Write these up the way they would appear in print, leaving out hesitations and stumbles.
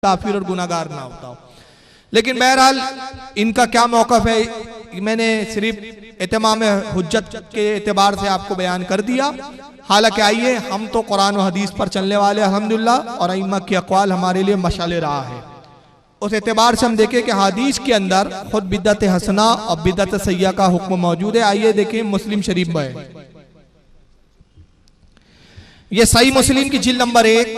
काफिर और गुनाहगार ना होता हो। लेकिन बहरहाल इनका क्या मौक़िफ़ है, मैंने सिर्फ इत्माम हुज्जत के एतबार से आपको बयान कर दिया। हालांकि आइए, हम तो कुरान और हदीस पर चलने वाले अल्हम्दुलिल्लाह, और अइम्मा की अक़वाल हमारे लिए मशाल राह है। उस एतबार से हम देखें कि हदीस के अंदर खुद बिदअत हसना और बिदअत सय्या का हुक्म मौजूद है। आइए देखें मुस्लिम शरीफ में, ये सही मुस्लिम की जिल्द नंबर 1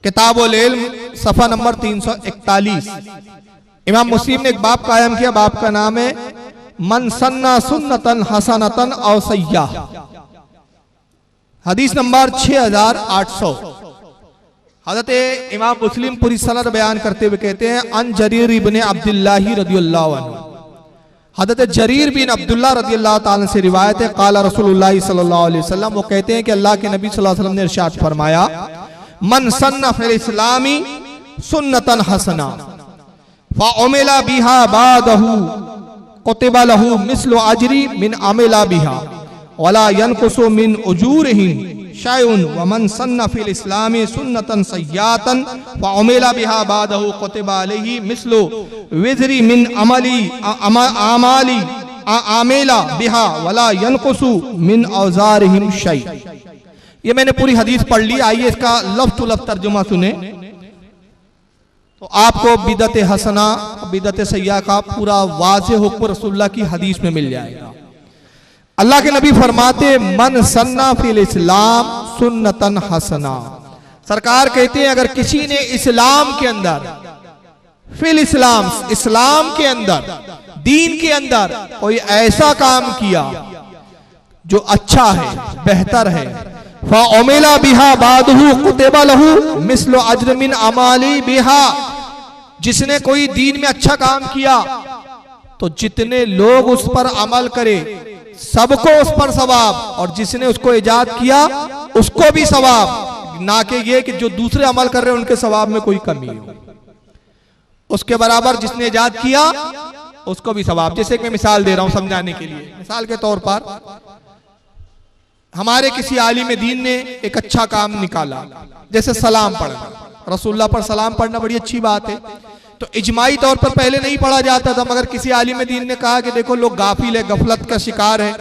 किताबुल इल्म सफ़ा नंबर 341, इमाम मुस्लिम ने एक बाब कायम किया। बाब का नाम है मन सन्ना सुन्नतन हसनतन औ सय्या, हदीस नंबर 6800। हज़रत इमाम मुस्लिम पूरी सनद बयान करते हुए कहते हैं अन जरीर इब्ने अब्दुल्लाह रदियल्लाहु अन्हु, हज़रत जरीर बिन अब्दुल्लाह रदियल्लाहु ताला से रिवायत है, क़ाला रसूलुल्लाह सल्लल्लाहु अलैहि वसल्लम, वो कहते हैं कि अल्लाह के नबी सल्लल्लाहु अलैहि वसल्लम ने इरशाद फरमाया मन सन्ना फिल इस्लामी सुन्नतन हसना फ़अमिला बिहा बादहु कुतिबा लहू मिस्लु अजरी मिन अमिला बिहा वला यनकुसु मिन उजूरिहिम शैउन व मन सन्ना फिल इस्लामी सुन्नतन सय्यातन फ़अमिला बिहा बादहु कुतिबा अलैहि मिस्लु विज़री मिन अमली आमाली आमिला बिहा वला यनकुसु मिन औज़ारिहिम शै। ये मैंने पूरी हदीस पढ़ ली। आइए इसका लफ्ज़ लफ्ज़ तर्जुमा सुने तो आपको बिदअत हसना बिदअत सय्या का पूरा वाज़ेह हुक्म रसूलुल्लाह की हदीस में मिल जाएगा। अल्लाह के नबी फरमाते मन सन्ना फिल इस्लाम सुन्नतन हसना, सरकार कहते हैं अगर किसी ने इस्लाम के अंदर फिल इस्लाम इस्लाम के अंदर दीन के अंदर कोई ऐसा काम किया जो अच्छा है बेहतर है, फ़अमिला बिहा बादहु कुतिबा लहू मिस्लु अज्र मिन अमाली बिहा, जिसने कोई दीन में अच्छा काम किया तो जितने लोग उस पर अमल करे सबको उस पर सवाब, और जिसने उसको इजाद किया उसको भी सवाब, ना कि ये कि जो दूसरे अमल कर रहे हैं उनके सवाब में कोई कमी हो। उसके बराबर जिसने इजाद किया उसको भी सवाब। जैसे कि मैं मिसाल दे रहा हूं समझाने के लिए, मिसाल के तौर पर हमारे किसी आलिम दीन ने एक अच्छा काम निकाला, जैसे सलाम पढ़ना, रसूलुल्लाह पर सलाम पढ़ना बड़ी अच्छी बात है। तो इजमाई तौर पर पहले नहीं पढ़ा जाता था, मगर किसी आलिम दीन ने कहा कि देखो लोग गाफिल है, गफलत का शिकार है,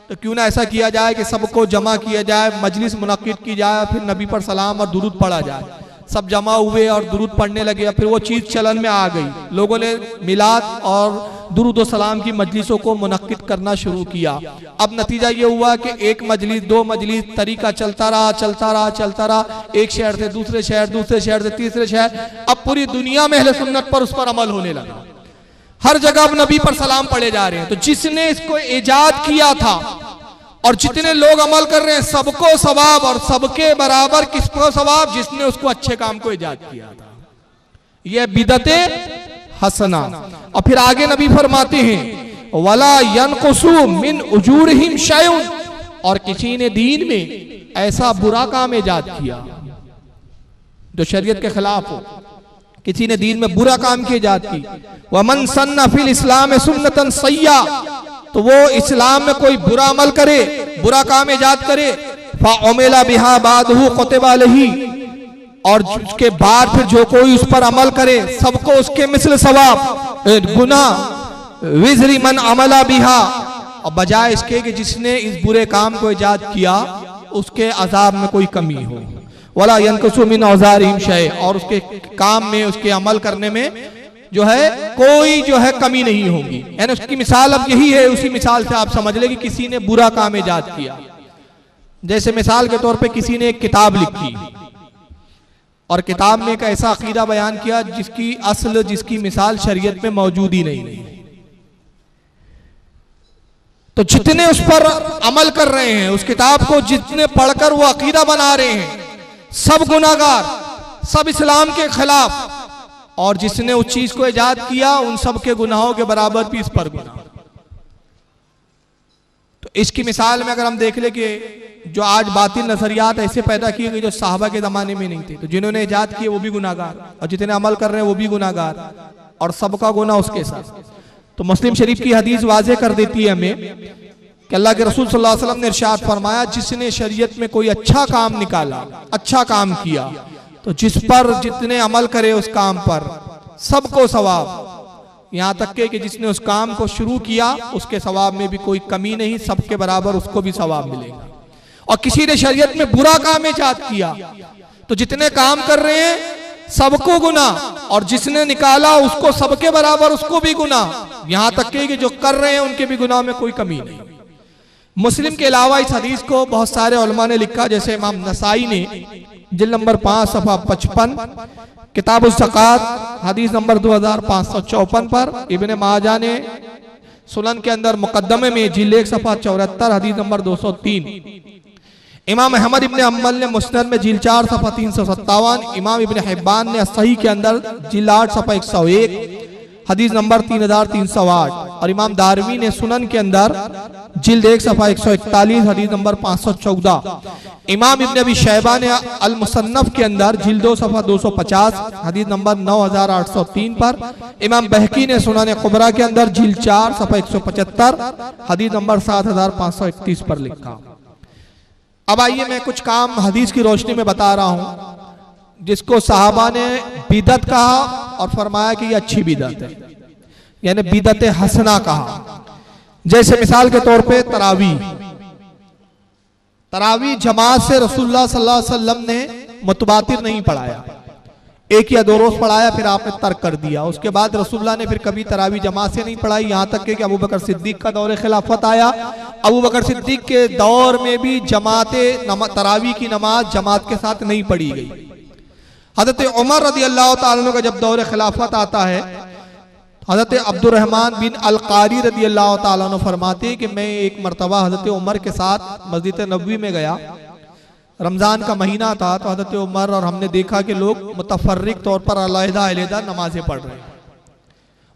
तो क्यों ना ऐसा किया जाए कि सबको जमा किया जाए, मजलिस मुनक्किद की जाए, फिर नबी पर सलाम और दुरूद पढ़ा जाए। सब जमा हुए और दुरूद पढ़ने लगे, फिर वो चीज़ चलन में आ गई, लोगों ने मिलाद और दुरूद और सलाम की मजलिसों को मुनक्किद करना शुरू किया। अब नतीजा ये हुआ कि एक मजलिस दो मजलिस तरीका चलता रहा चलता रहा चलता रहा, एक शहर से दूसरे शहर, दूसरे शहर से तीसरे शहर, अब पूरी दुनिया में अहले सुन्नत पर उस पर अमल होने लगा। हर जगह अब नबी पर सलाम पढ़े जा रहे हैं। तो जिसने इसको इजाद किया था और जितने लोग अमल कर रहे हैं सबको सवाब, और सबके बराबर किसको सवाब, जिसने उसको अच्छे काम को इजाद किया था। यह बिदअत हसना। और फिर आगे नबी फरमाते हैं वला यनकुसु मिन उजूरिहिम शैउन, और किसी ने दीन में ऐसा बुरा काम इजाद किया जो शरीयत के खिलाफ हो, किसी ने दीन में बुरा काम की इजाद की, वमन सन्ना फिल इस्लाम सुन्नतन सय्या, तो वो इस्लाम में कोई बुरा अमल करे, बुरा काम इजाद करे, फ़अमिला बिहा बादहु कुतिबा अलैहि, और उसके बाद फिर जो कोई उस पर अमल करे सबको उसके मिस्ल सवाब गुना विज़री मन अमला बिहा, और बजाय इसके कि जिसने इस बुरे काम को इजाद किया उसके अजाब में कोई कमी हो, वला यनकुसु मिन औज़ारिहिम शै, और उसके काम में उसके अमल करने में जो है कोई जो है कमी नहीं होगी। यानी उसकी मिसाल अब यही है, उसी मिसाल से आप समझ ले कि किसी ने बुरा काम इजाद किया। जैसे मिसाल के तौर पे किसी ने एक किताब लिखी और किताब में एक ऐसा अकीदा बयान किया जिसकी असल जिसकी मिसाल शरीयत में मौजूद ही नहीं है, तो जितने उस पर अमल कर रहे हैं, उस किताब को जितने पढ़कर वो अकीदा बना रहे हैं, सब गुनाहगार, सब इस्लाम के खिलाफ, और जिसने उस चीज को इजाद किया उन सब के गुनाहों के बराबर भी इस पर गुनाह। तो इसकी मिसाल में अगर हम देख ले कि जो आज बातिल नजरियात ऐसे पैदा किए गए जो साहबा के जमाने में नहीं थे, तो जिन्होंने इजाद किए वो भी गुनाहगार, और जितने अमल कर रहे हैं वो भी गुनाहगार, और सबका गुनाह उसके साथ। तो मुस्लिम शरीफ की हदीस वाज़ेह कर देती है हमें कि अल्लाह के रसूल सल्लल्लाहु अलैहि वसल्लम ने इरशाद फरमाया जिसने शरीयत में कोई अच्छा काम निकाला, अच्छा काम किया, तो जिस पर जितने अमल करे उस काम पर सबको सवाब, यहाँ तक के कि जिसने उस काम को शुरू किया उसके सवाब में भी कोई कमी नहीं, सबके बराबर उसको भी सवाब मिलेगा। और किसी ने शरीयत में बुरा काम इजाद किया तो जितने काम कर रहे हैं सबको गुना, और जिसने निकाला उसको सबके बराबर उसको भी गुना, यहां तक कि जो कर रहे हैं उनके भी गुनाह में कोई कमी नहीं। मुस्लिम के अलावा इस हदीस को बहुत सारे उलमा ने लिखा, जैसे इमाम नसाई ने जिल्द नंबर 5 सफ़ा 55 किताब ज़कात हदीस नंबर 2554 पर, इब्न माजा ने सुनन के अंदर मुकद्दमे में जिल्द 1 सफ़ा 74 हदीस नंबर 203, इमाम अहमद इब्न हम्बल ने मुस्नद में जिल्द 4 सफ़ा 357, इमाम इब्न हिब्बान ने सही के अंदर जिल्द 8 सफ़ा 101 हदीस नंबर 3308, और इमाम दारवी ने सुनन के अंदर जिल्द 1 सफ़ा 141 हदीस नंबर 514, इमाम इब्न अबी शैबा ने अल मुसन्नफ के अंदर जिल्द 2 सफ़ा 250 हदीस नंबर 9803 पर, इमाम बहकी ने सुनन कुबरा के अंदर जिल्द 4 सफ़ा 175 हदीस नंबर 7531 पर लिखा। अब आइए मैं कुछ काम हदीस की रोशनी में बता रहा हूं जिसको सहाबा ने बिदत कहा और फरमाया कि ये अच्छी बिदत है, यानी बिदत हसना कहा। जैसे मिसाल के तौर पे तरावी जमात से रसूलुल्लाह सल्लल्लाहु अलैहि वसल्लम ने मुतवातिर नहीं पढ़ाया, एक या दो रोज पढ़ाया फिर आपने तर्क कर दिया। उसके बाद रसूलुल्लाह ने फिर कभी तरावी जमात से नहीं पढ़ाई, यहाँ तक कि अबू बकर सिद्दीक का दौर खिलाफत आया। अबू बकर सिद्दीक के दौर में भी तरावी की नमाज जमात के साथ नहीं पढ़ी गई। हजरत उमर रदी अल्लाह ताला अन्हु का जब दौर खिलाफत आता है, हजरत अब्दुर्रहमान बिन अल-कारी रदी अल्लाह ताला अन्हु फरमाते कि मैं एक मरतबा हजरत उमर के साथ मस्जिद नबवी में गया, रमजान का महीना था, तो हजरत उमर और हमने देखा कि लोग मुतफर्रिक तौर पर अलहदा नमाजें पढ़ रहे हैं,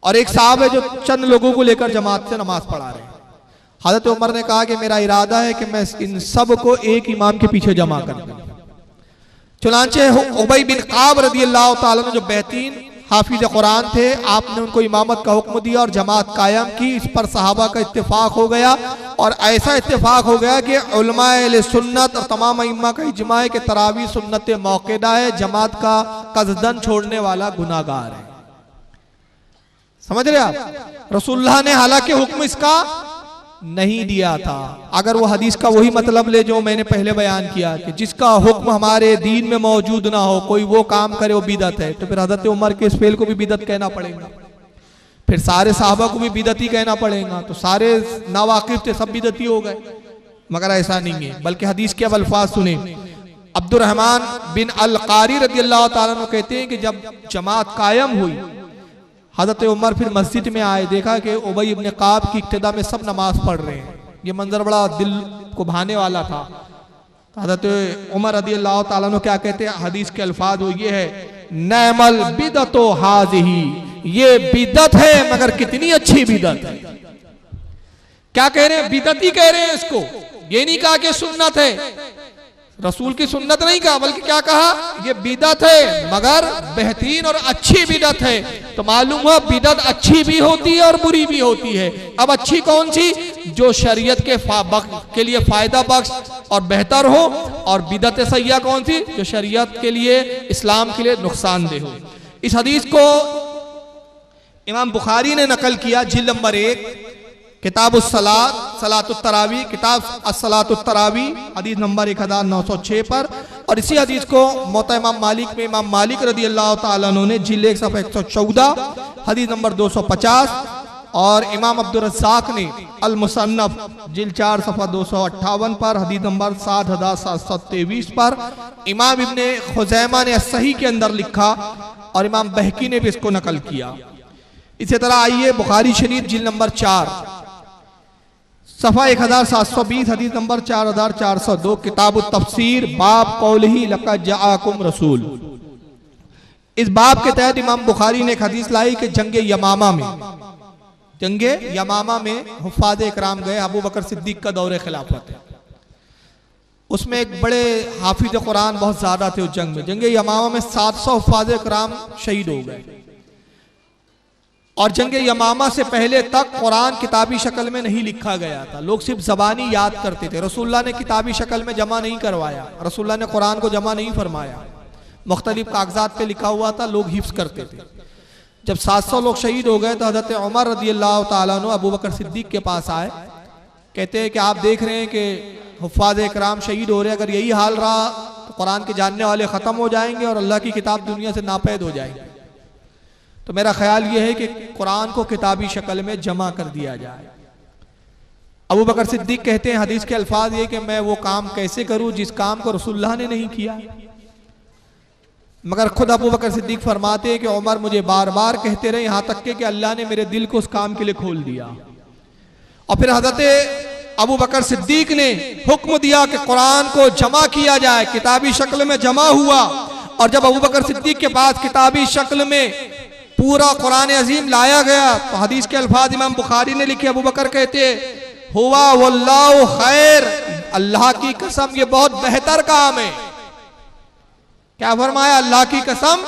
और एक साहब है जो चंद लोगों को लेकर जमात से नमाज पढ़ा रहे हैं। हजरत उमर ने कहा कि मेरा इरादा है कि मैं इन सब को एक इमाम के पीछे जमा कर दूं। चुनांचे उबई बिन काब रदी अल्लाह ताला ने जो बेहतरीन हाफिज कुरान थे, आपने उनको इमामत का हुक्म दिया और जमात कायम की। इस पर सहाबा का इत्तेफाक हो गया, और ऐसा इत्तेफाक हो गया कि उलमाए अहले सुन्नत और तमाम इम्मा का इजमा है कि तरावी सुन्नत मौक़िदा है, जमात का कसदन छोड़ने वाला गुनाहगार है। समझ रहे आप? रसूलुल्लाह ने हालांकि हुक्म इसका नहीं दिया था। अगर वो हदीस का वही मतलब ले जो मैंने पहले बयान किया कि जिसका हुक्म हमारे दीन में मौजूद ना हो, कोई वो काम करे वो बिदत है, तो फिर हजरत उमर के इस फेल को भी बिदत कहना पड़ेगा, फिर सारे साहबा को भी बिदती कहना पड़ेगा, तो सारे नावाकिफ थे सब बिदती हो गए। मगर ऐसा नहीं है, बल्कि हदीस के अब अल्फाज सुने। अब्दुर्रहमान बिन अल-कारी रज़ी अल्लाह ताला अन्हु कहते हैं कि जब जमात कायम हुई, हजरत उमर फिर मस्जिद में आए, देखा कि उबई इब्न काब की इक्तदा में सब नमाज पढ़ रहे हैं। ये मंजर बड़ा दिल को भाने वाला था। हजरत उमर रज़ी अल्लाह ताला अन्हु क्या कहते हैं, हदीस के अल्फाज वो ये है, नअमल बिदतो हाज़िही, ये बिदत है मगर कितनी अच्छी बिदत है। क्या कह रहे हैं? बिदती कह रहे हैं इसको, ये नहीं कहा कि सुन्नत है, रसूल की सुन्नत नहीं कहा, बल्कि क्या कहा, ये बिदत है मगर बेहतरीन और अच्छी बिदत है। तो मालूम हुआ बिदत अच्छी भी होती है और बुरी भी होती है। अब अच्छी कौन सी? जो शरीयत के लिए फायदा बख्श और बेहतर हो, और बिदत सय्या कौन सी? जो शरीयत के लिए, इस्लाम के लिए नुकसानदेह हो। इस हदीस को इमाम बुखारी ने नकल किया, जिल्द नंबर 1 किताब सलातुत तरावी, किताब अस्सलातुत तरावी हदीस नंबर 1906 पर। और इसी हदीस को मोता इमाम मालिक में इमाम मालिक रदी अल्लाह ताला अन्हु ने जिल्द 1 सफ़ा 114 हदीस नंबर 250, और इमाम अब्दुर रज़्ज़ाक ने अल मुसन्नफ जिल्द 4 सफ़ा 258 पर हदीस नंबर 7723 पर, इमाम इब्ने खुज़ैमा ने सही के अंदर लिखा, और इमाम बहकी ने भी इसको नकल किया। इसी तरह आइए बुखारी शरीफ जिल्द नंबर 4 सफ़ा 1720 हदीस नंबर 4402, किताब तफसीर बाब कौलिही लक़द जाअकुम रसूल। इस बाब के तहत इमाम बुखारी ने एक हदीस लाई कि जंगे यमामा में हुफ़ाज़ इकराम गए, अबू बकर सिद्दीक का दौरे खिलाफत है, उसमें एक बड़े हाफिज कुरान बहुत ज्यादा थे। उस जंगे यमामा में 700 हुफ़ाज़ इकराम शहीद हो गए, और जंगे यमामा से पहले तक कुरान किताबी शक्ल में नहीं लिखा गया था, लोग सिर्फ ज़बानी याद करते थे। रसूलुल्लाह ने किताबी शक्ल में जमा नहीं करवाया, रसूलुल्लाह ने कुरान को जमा नहीं फरमाया, मुख्तलिफ कागजात पे लिखा हुआ था, लोग हिफ्स करते थे। जब 700 लोग शहीद हो गए तो हज़रत उमर रज़ियल्लाहु ताला अन्हु अबू बकर सिद्दीक के पास आए। कहते हैं कि आप देख रहे हैं कि हुफ़ाज़ इकराम शहीद हो रहे हैं, अगर यही हाल रहा तो कुरान के जानने वाले ख़त्म हो जाएंगे और अल्लाह की किताब दुनिया से नापैद हो जाएंगे। तो मेरा ख्याल ये है कि कुरान को किताबी शक्ल में जमा कर दिया जाए। अबू बकर सिद्दीक कहते हैं, हदीस के अल्फाज ये कि मैं वो काम कैसे करूं जिस काम को रसूलुल्लाह ने नहीं किया। मगर खुद अबू बकर सिद्दीक फरमाते हैं कि उमर मुझे बार बार कहते रहे, यहाँ तक कि अल्लाह ने मेरे दिल को उस काम के लिए खोल दिया। और फिर हज़रत अबू बकर सिद्दीक ने हुक्म दिया कि कुरान को जमा किया जाए, किताबी शक्ल में जमा हुआ। और जब अबू बकर सिद्दीक के पास किताबी शक्ल में पूरा कुरान अजीम लाया गया तो हदीस के अल्फाज इमाम बुखारी ने लिखे, अबू बकर कहते हुआ वल्लाहु खैर, अल्लाह की कसम ये बहुत बेहतर काम है। क्या फरमाया? अल्लाह की कसम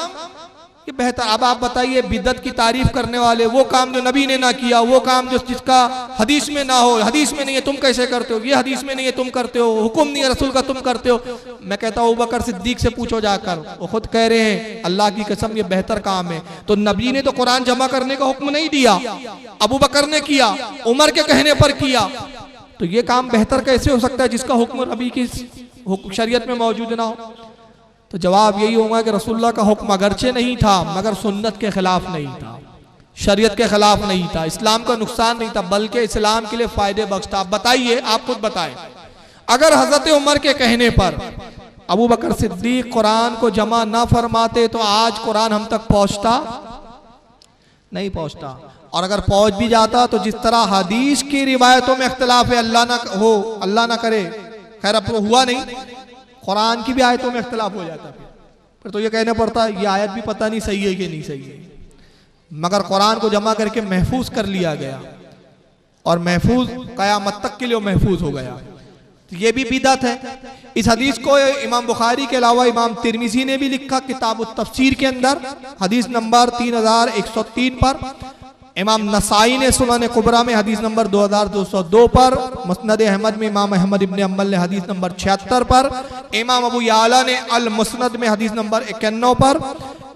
ये बेहतर। अब आप बताइए, बिदअत की तारीफ करने वाले, वो काम जो नबी ने ना किया, वो काम जो जिसका हदीस में ना हो, हदीस में नहीं है तुम कैसे करते हो, ये हदीस में नहीं है तुम करते हो, हुक्म नहीं है रसूल का तुम करते हो। मैं कहता हूँ अबू बकर सिद्दीक से पूछो जाकर, वो खुद कह रहे हैं अल्लाह की कसम ये बेहतर काम है। तो नबी ने तो कुरान जमा करने का हुक्म नहीं दिया, अबू बकर ने किया, उमर के कहने पर किया, तो ये काम बेहतर कैसे हो सकता है जिसका हुक्म नबी की शरीयत में मौजूद ना हो? तो जवाब यही होगा कि रसूलुल्लाह का हुक्म अगरचे नहीं था मगर सुन्नत के खिलाफ नहीं था, शरीयत के खिलाफ नहीं था, इस्लाम का नुकसान नहीं था, बल्कि इस्लाम के लिए फायदे बख्श था। आप बताइए, आप खुद बताएं, अगर हजरत उमर के कहने पर अबू बकर सिद्दीक कुरान को जमा ना फरमाते तो आज कुरान हम तक पहुंचता नहीं पहुंचता। और अगर पहुंच भी जाता तो जिस तरह हदीस की रिवायतों में इख्तिलाफ है, अल्लाह ना करे, खैर अब हुआ नहीं, कुरान की भी आयतों में इख्तिलाफ हो जाता फिर तो ये कहना पड़ता है ये आयत भी पता नहीं सही है कि नहीं सही है। मगर कुरान को जमा करके महफूज कर लिया गया और महफूज कयामत तक के लिए महफूज हो गया, तो ये भी बिदअत है। इस हदीस को इमाम बुखारी के अलावा इमाम तिरमिज़ी ने भी लिखा किताब तफसीर के अंदर, हदीस नंबर 3103 पर। इमाम नसाई ने सुनन कुबरा में हदीस नंबर 2202 पर, मुस्नद अहमद में इमाम अहमद इब्न अम्बल ने हदीस नंबर 76 पर, इमाम अबू याला ने अल मुस्नद में हदीस नंबर 91 पर,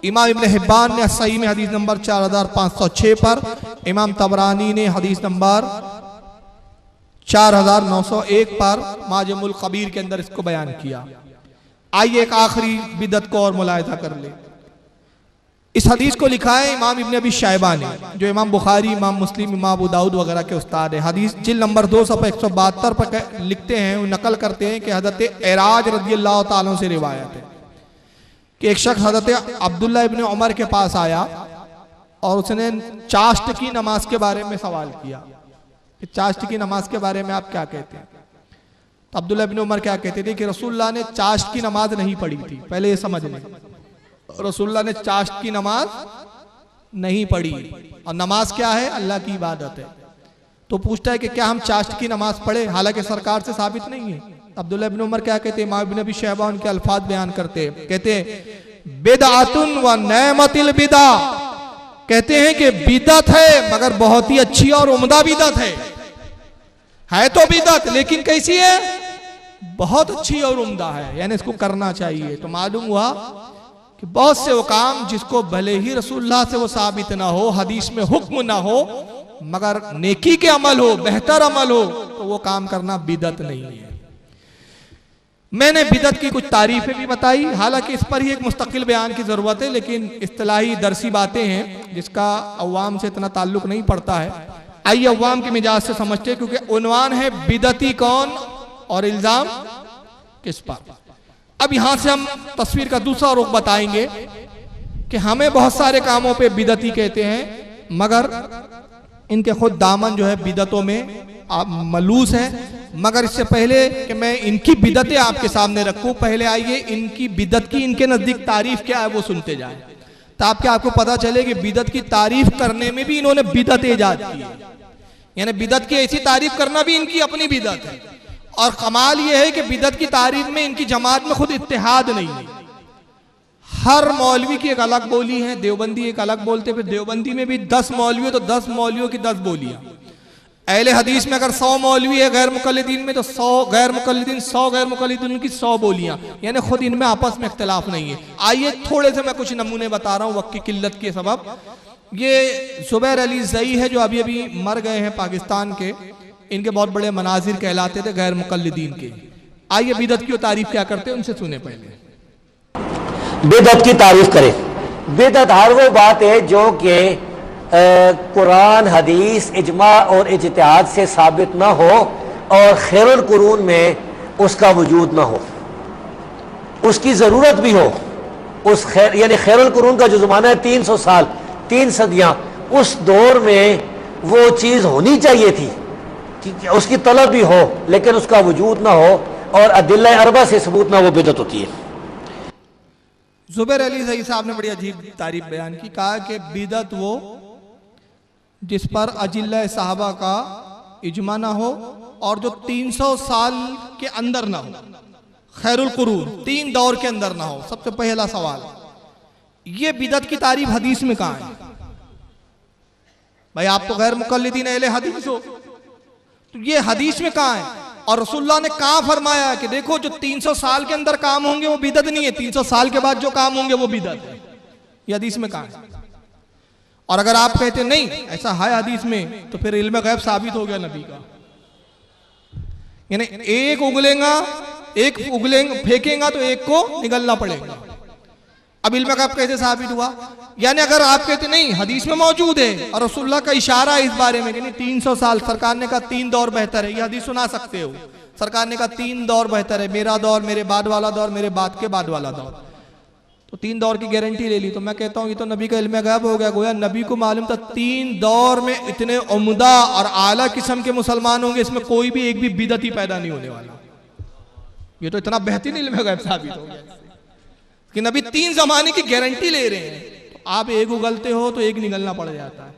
इमाम इब्न हिब्बान ने सही में हदीस नंबर 4506 पर, इमाम तबरानी ने हदीस नंबर 4901 पर माजमुल कबीर के अंदर इसको बयान किया। आइए एक आखिरी बिदअत को और मुलाहिजा कर ले। इस हदीस को लिखा है इमाम इब्न अबी शैबा ने, जो इमाम बुखारी, इमाम मुस्लिम, इमाम अबू दाऊद वगैरह के उस्ताद है। हदीस जिल्द नंबर 2 सफ़ा 172 पर लिखते हैं, नकल करते हैं कि हज़रत एराज रज़ियल्लाहु ताला अन्हु से रिवायत है कि एक शख्स हज़रत अब्दुल्लाह इब्न उमर के पास आया और उसने चाश्त की नमाज के बारे में सवाल किया कि चाश्त की नमाज के बारे में आप क्या कहते हैं। तो अब्दुल्लाह इब्न उमर क्या कहते थे कि रसूलुल्लाह ने चाश्त की नमाज नहीं पढ़ी थी। पहले ये समझ लें, रसूलुल्लाह ने चाश्त की नमाज नहीं पढ़ी, और नमाज क्या है? अल्लाह की इबादत है। तो पूछता है कि क्या हम चाश्त की नमाज पढ़े, हालांकि सरकार से साबित नहीं है। अब्दुल्लाह इब्न उमर क्या कहते हैं, इमाम इब्न अबी शैबा उनके अल्फाज बयान करते हैं, कहते हैं बिदअतुन व नेमतिल बिदा, कहते हैं कि बिदअत है मगर बहुत ही अच्छी और उम्दा बिदअत है तो बिदअत, लेकिन कैसी है? बहुत अच्छी और उम्दा है, यानी इसको करना चाहिए। तो मालूम हुआ कि बहुत से वो काम जिसको भले ही रसूलुल्लाह से वो साबित ना हो, हदीस में हुक्म ना हो, मगर नेकी के अमल हो, बेहतर अमल हो, तो वो काम करना बिदअत नहीं है। मैंने बिदअत की कुछ तारीफें भी बताई, हालांकि इस पर ही एक मुस्तकिल बयान की जरूरत है, लेकिन इस्तिलाही दरसी बातें हैं जिसका अवाम से इतना ताल्लुक नहीं पड़ता है। आइए अवाम के मिजाज से समझते हैं, क्योंकि उन्वान है बिदअती कौन और इल्जाम किस पर। अब यहां से हम तस्वीर का दूसरा रुख बताएंगे कि हमें बहुत सारे कामों पे बिदअती कहते हैं, मगर इनके खुद दामन जो है बिदअतों में मलूस है। मगर इससे पहले कि मैं इनकी बिदअतें आपके सामने रखूं, पहले आइए इनकी बिदअत की इनके नजदीक तारीफ क्या है वो सुनते जाएं, ताकि आपको पता चले कि बिदअत की तारीफ करने में भी इन्होंने बिदअत ईजाद की है, यानी बिदअत की ऐसी तारीफ करना भी इनकी अपनी बिदअत है। और कमाल यह है कि बिदअत की तारीफ में इनकी जमात में खुद इत्तेहाद नहीं है। हर मौलवी की एक अलग बोली है, देवबंदी एक अलग बोलते, फिर देवबंदी में भी 10 मौलवी तो 10 मौलवियों की 10 बोलियां। अहले हदीस में अगर 100 मौलवी है गैर मुकल्लिदीन में, तो 100 गैर मुकल्लिदीन 100 गैर मुकल्लिदीन की 100 बोलियां, यानी खुद इनमें आपस में इख्तिलाफ नहीं है। आइए थोड़े से मैं कुछ नमूने बता रहा हूँ वक्त की किल्लत के सबब। ये जुबैर अली ज़ई है जो अभी अभी मर गए हैं पाकिस्तान के, इनके बहुत बड़े मनाजिर कहलाते थे गैर मुकल्लिदीन के। आइए बिदअत की तारीफ क्या करते हैं उनसे सुने। पहले बिदअत की तारीफ करें। बिदअत हर वो बात है जो कि कुरान, हदीस, इजमा और इज्तिहाद से साबित ना हो और खैरुल कुरून में उसका वजूद ना हो, उसकी ज़रूरत भी हो। उस खैर यानी खैरुल कुरून का जो ज़माना है 300 साल, 3 सदियाँ, उस दौर में वो चीज़ होनी चाहिए थी कि उसकी तलब भी हो लेकिन उसका वजूद ना हो और अदिल्ला अरबा से सबूत ना, वो बिदअत होती है। जुबैर अली ज़ई साहब ने बड़ी अजीब तारीफ बयान की, कहा कि बिदअत वो जिस पर अजिल्ला साहबा का इजमा ना हो और जो 300 साल के अंदर ना हो, खैरुल कुरून 3 दौर के अंदर ना हो। सबसे पहला सवाल, ये बिदअत की तारीफ हदीस में कहां है? भाई आप तो गैर मुकल्लिदीन अहले हदीस हो, तो ये हदीस में कहां है? और रसूलुल्लाह ने कहां फरमाया कि देखो जो 300 साल के अंदर काम होंगे वो बिदअत नहीं है, 300 साल के बाद जो काम होंगे वो बिदअत है। ये हदीस में कहां है? और अगर आप कहते नहीं ऐसा है हदीस में, तो फिर इल्म गैब साबित हो गया नबी का। यानी एक उगलेंगा फेंकेगा तो एक को निगलना पड़ेगा। अब इल्म गैब कैसे साबित हुआ? यानी अगर आप कहते नहीं हदीस में मौजूद है और रसूलुल्लाह का इशारा है इस बारे में कि नहीं 300 साल, सरकार ने कहा 3 दौर बेहतर है, ये हदीस सुना सकते हो। सरकार ने कहा 3 दौर बेहतर है, मेरा दौर, मेरे बाद वाला दौर, मेरे बाद के बाद वाला दौर, तो 3 दौर की गारंटी ले ली। तो मैं कहता हूं ये तो नबी का इल्म गैब हो गया। गोया नबी को मालूम था 3 दौर में इतने उम्दा और आला किस्म के मुसलमान होंगे, इसमें कोई भी एक भी बिदअती पैदा नहीं होने वाला। ये तो इतना बेहतरीन इल्म गैब साबित हो गया कि नबी 3 जमाने की गारंटी ले रहे हैं। तो आप एक उगलते हो तो एक निगलना पड़ जाता है।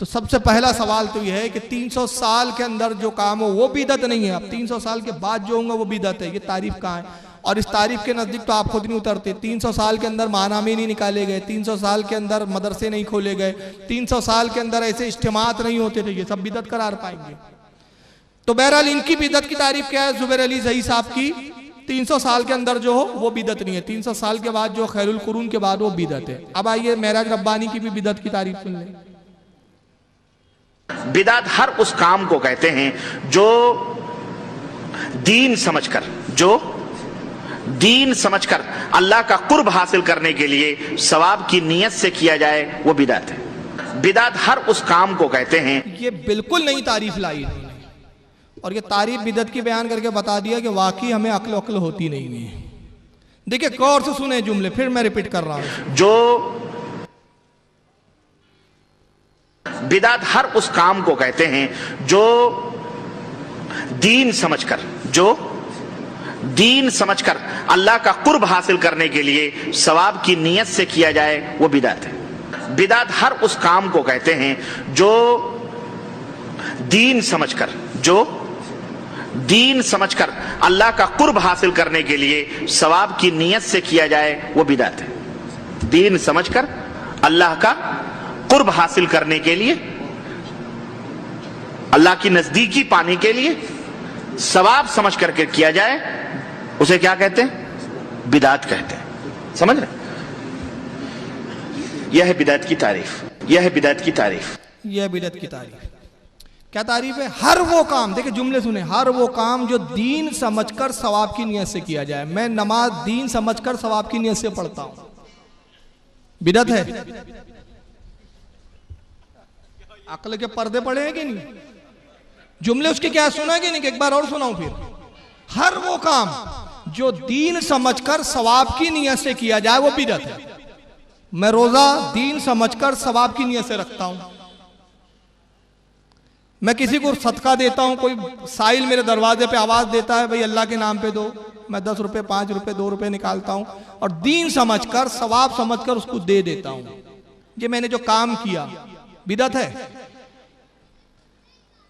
तो सबसे पहला सवाल तो यह है कि 300 साल के अंदर जो काम हो वो बिदअत नहीं है। अब 300 साल के बाद जो होगा वो बिदअत है। ये तारीफ कहाँ है? और इस तारीफ के नजदीक तो आप खुद नहीं उतरते। 300 साल के अंदर माहनामे नहीं निकाले गए, 300 साल के अंदर मदरसे नहीं खोले गए, 300 साल के अंदर ऐसे इज्तिमात नहीं होते थे, ये सब बिदअत करार पाएंगे। तो बहरहाल इनकी बिदअत की तारीफ क्या है? जुबैर अली ज़ई साहब की 300 साल के अंदर जो हो वो बिदअत नहीं है, 300 साल के बाद जो खैरुल कुरून के बाद वो बिदअत है। अब आइए महराज रब्बानी की भी बिदअत की तारीफ सुन लें। बिदअत हर उस काम को कहते हैं जो दीन समझकर अल्लाह का कुर्ब हासिल करने के लिए सवाब की नियत से किया जाए, वो बिदअत है। बिदअत हर उस काम को कहते हैं। ये बिल्कुल नई तारीफ लाई और ये तारीफ बिदअत की बयान करके बता दिया कि वाकई हमें अक्ल होती नहीं है। देखिए गौर से सुने जुमले, फिर मैं रिपीट कर रहा हूं। जो बिदअत हर उस काम को कहते हैं जो दीन समझकर अल्लाह का कुर्ब हासिल करने के लिए सवाब की नियत से किया जाए, वो बिदअत है। बिदअत हर उस काम को कहते हैं जो दीन समझकर अल्लाह का कुर्ब हासिल करने के लिए सवाब की नियत से किया जाए, वो बिदअत है। दीन समझकर अल्लाह का कुर्ब हासिल करने के लिए, अल्लाह की नजदीकी पाने के लिए सवाब समझ करके किया जाए, उसे क्या कहते हैं? बिदअत कहते हैं। समझ रहे? यह है बिदअत की तारीफ, यह है बिदअत की तारीफ, यह बिदअत की तारीफ। क्या तारीफ है? हर वो काम, देखिए जुमले सुने, हर वो काम जो दीन समझकर सवाब की नियत से किया जाए। मैं नमाज दीन समझकर सवाब की नियत से पढ़ता हूं, बिदअत है। अक्ल के पर्दे पड़े हैं कि नहीं? जुमले उसके क्या सुना कि नहीं? एक बार और सुनाऊं फिर। हर वो काम जो दीन समझकर सवाब की नियत से किया जाए वो बिदअत है। मैं रोजा दीन समझकर सवाब की नियत से रखता हूं। मैं किसी को सदका देता हूं, कोई साइल मेरे दरवाजे पे आवाज देता है भाई अल्लाह के नाम पे दो, मैं 10 रुपए 5 रुपए 2 रुपए निकालता हूं और दीन समझकर सवाब समझकर उसको दे देता हूं। ये मैंने जो काम किया बिदअत है।